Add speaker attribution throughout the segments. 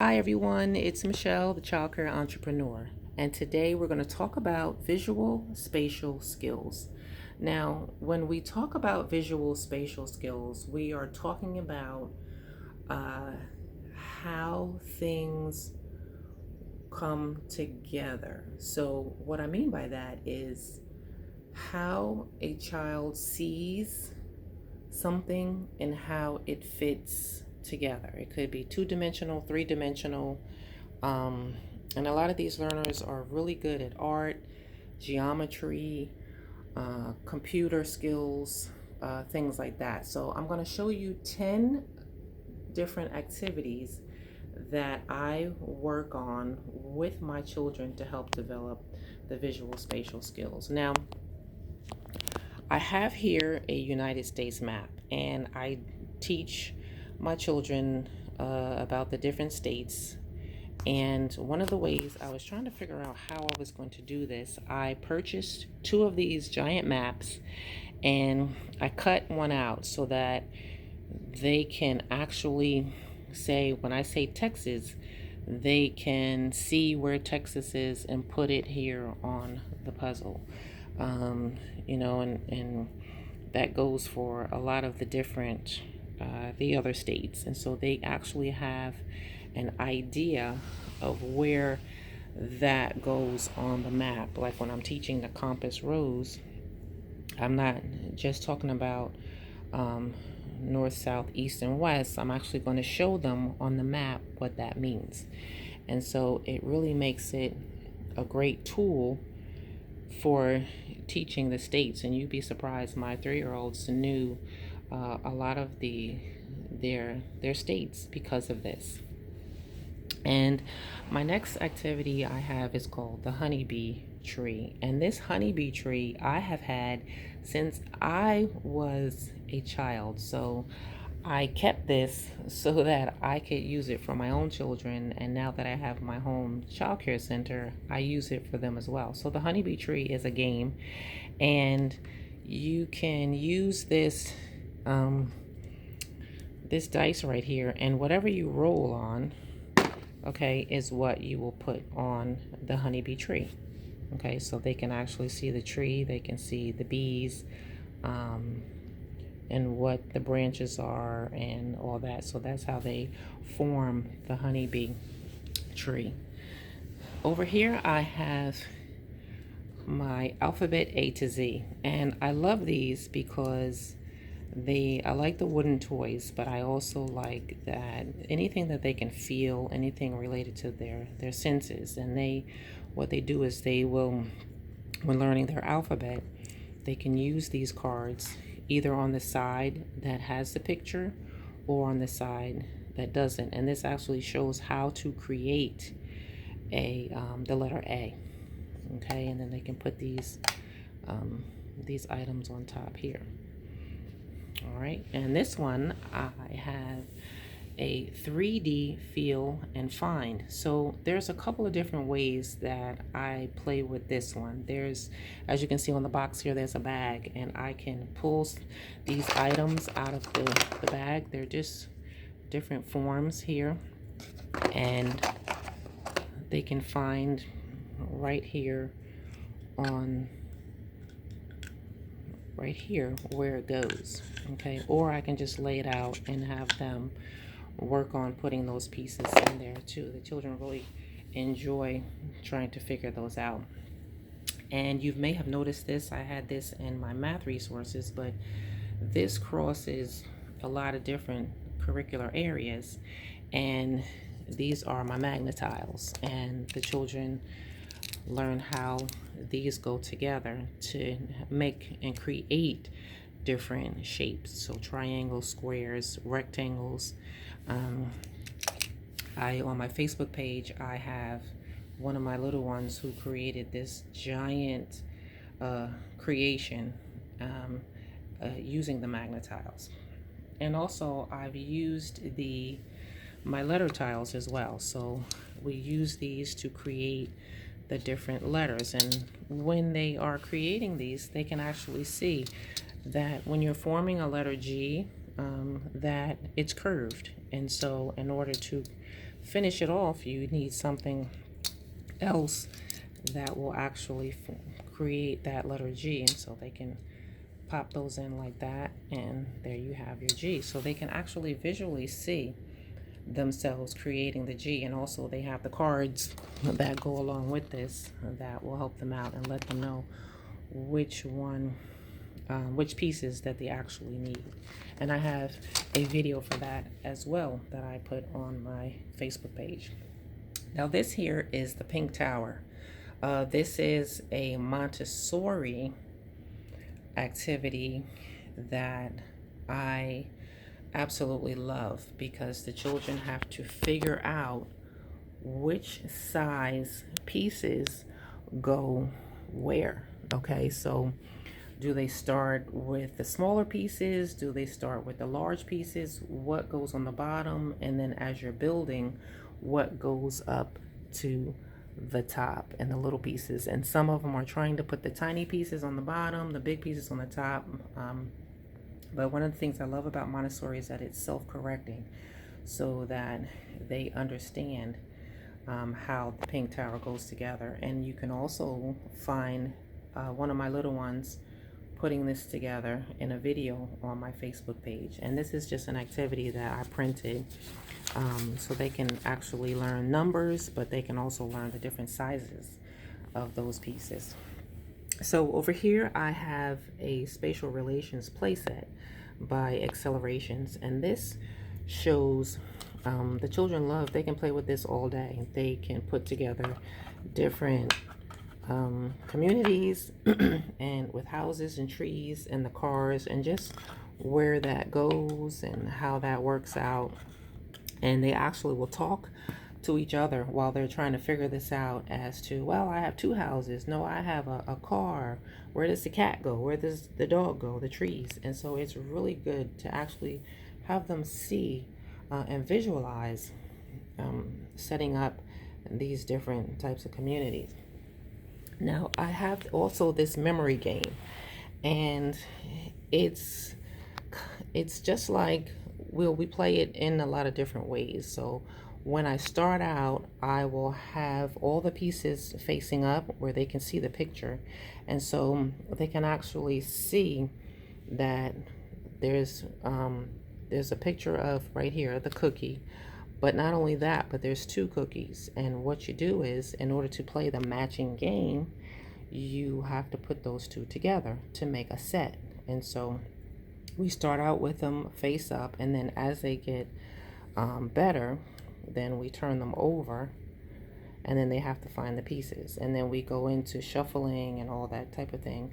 Speaker 1: Hi everyone, it's Michelle, the Childcare Entrepreneur, and today we're going to talk about visual spatial skills. Now, when we talk about visual spatial skills, we are talking about uh, how things come together. So, what I mean by that is how a child sees something and how it fits together. It could be two-dimensional, three-dimensional. Um, and a lot of these learners are really good at art, geometry, computer skills, things like that. So I'm going to show you 10 different activities that I work on with my children to help develop the visual spatial skills. Now, I have here a United States map, and I teach my children about the different states. And one of the ways I was trying to figure out how I was going to do this, I purchased two of these giant maps and I cut one out so that they can actually say, when I say Texas, they can see where Texas is and put it here on the puzzle. Um, and that goes for a lot of the different, the other states. And so they actually have an idea of where that goes on the map. Like when I'm teaching the compass rose, I'm not just talking about um, north, south, east, and west. I'm actually going to show them on the map what that means. And so it really makes it a great tool for teaching the states. And you'd be surprised, my 3-year-olds knew a lot of their states because of this. And my next activity I have is called the honeybee tree. And this honeybee tree I have had since I was a child. So I kept this so that I could use it for my own children. And now that I have my home childcare center, I use it for them as well. So the honeybee tree is a game, and you can use this dice right here, and whatever you roll on, okay, is what you will put on the honeybee tree. Okay, so they can actually see the tree, they can see the bees, um, and what the branches are and all that. So that's how they form the honeybee tree. Over here I have my alphabet A to Z, and I love these because I like the wooden toys, but I also like that anything that they can feel, anything related to their senses. And what they do is they will, when learning their alphabet, they can use these cards either on the side that has the picture or on the side that doesn't. And this actually shows how to create the letter A. Okay, and then they can put these items on top here. All right, and this one I have a 3D feel and find. So there's a couple of different ways that I play with this one. There's, as you can see on the box here, there's a bag, and I can pull these items out of the bag. They're just different forms here, and they can find right here on right here where it goes. Okay, or I can just lay it out and have them work on putting those pieces in there too. The children really enjoy trying to figure those out. And you may have noticed this, I had this in my math resources, but this crosses a lot of different curricular areas, and these are my magnetiles, and the children learn how these go together to make and create different shapes. So triangles, squares, rectangles. On my Facebook page, I have one of my little ones who created this giant creation using the magnetiles. And also I've used my letter tiles as well. So we use these to create the different letters, and when they are creating these, they can actually see that when you're forming a letter G, that it's curved. And so in order to finish it off, you need something else that will actually create that letter G, and so they can pop those in like that, and there you have your G. So they can actually visually see themselves creating the G, and also they have the cards that go along with this that will help them out and let them know which pieces that they actually need. And I have a video for that as well that I put on my Facebook page. Now this here is the Pink Tower. This is a Montessori activity that I absolutely love, because the children have to figure out which size pieces go where. Okay, so do they start with the smaller pieces? Do they start with the large pieces? What goes on the bottom? And then as you're building, what goes up to the top and the little pieces? And some of them are trying to put the tiny pieces on the bottom, the big pieces on the top. But one of the things I love about Montessori is that it's self-correcting, so that they understand how the Pink Tower goes together. And you can also find one of my little ones putting this together in a video on my Facebook page. And this is just an activity that I printed so they can actually learn numbers, but they can also learn the different sizes of those pieces. So over here I have a spatial relations playset by Accelerations, and this shows the children love, they can play with this all day. They can put together different communities and with houses and trees and the cars, and just where that goes and how that works out. And they actually will talk to each other while they're trying to figure this out, as to, well, I have two houses, no, I have a car, where does the cat go, where does the dog go, the trees. And so it's really good to actually have them see and visualize setting up these different types of communities. Now I have also this memory game, and it's just like, we play it in a lot of different ways. So when I start out, I will have all the pieces facing up where they can see the picture, and so they can actually see that there's a picture of, right here, the cookie. But not only that, but there's two cookies. And what you do is, in order to play the matching game, you have to put those two together to make a set. And so we start out with them face up, and then as they get better, then we turn them over, and then they have to find the pieces. And then we go into shuffling and all that type of thing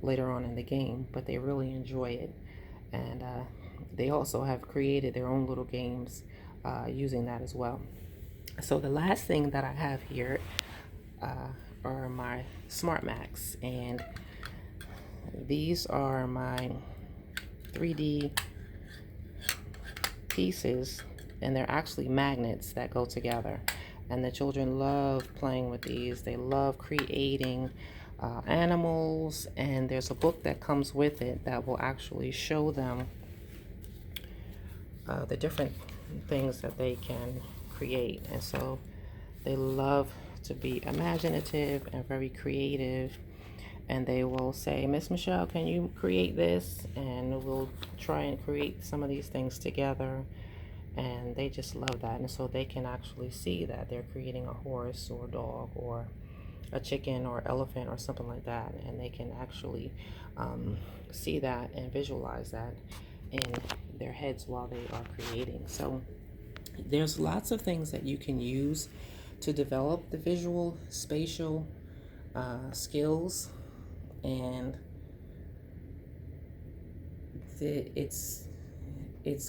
Speaker 1: later on in the game, but they really enjoy it. And they also have created their own little games using that as well. So the last thing that I have here are my Smart Max, and these are my 3D pieces, and they're actually magnets that go together. And the children love playing with these. They love creating animals, and there's a book that comes with it that will actually show them the different things that they can create. And so they love to be imaginative and very creative, and they will say, Miss Michelle, can you create this? And we'll try and create some of these things together, and they just love that. And so they can actually see that they're creating a horse or a dog or a chicken or elephant or something like that, and they can actually see that and visualize that in their heads while they are creating. So there's lots of things that you can use to develop the visual spatial skills, and it's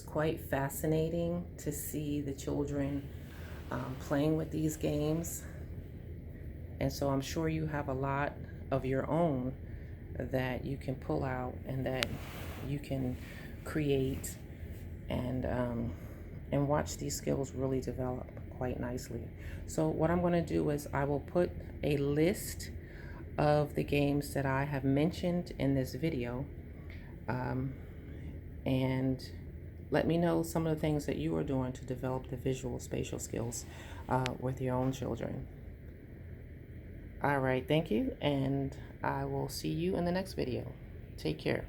Speaker 1: quite fascinating to see the children playing with these games. And so I'm sure you have a lot of your own that you can pull out and that you can create, and watch these skills really develop quite nicely. So what I'm going to do is I will put a list of the games that I have mentioned in this video, and let me know some of the things that you are doing to develop the visual spatial skills with your own children. All right, thank you, and I will see you in the next video. Take care.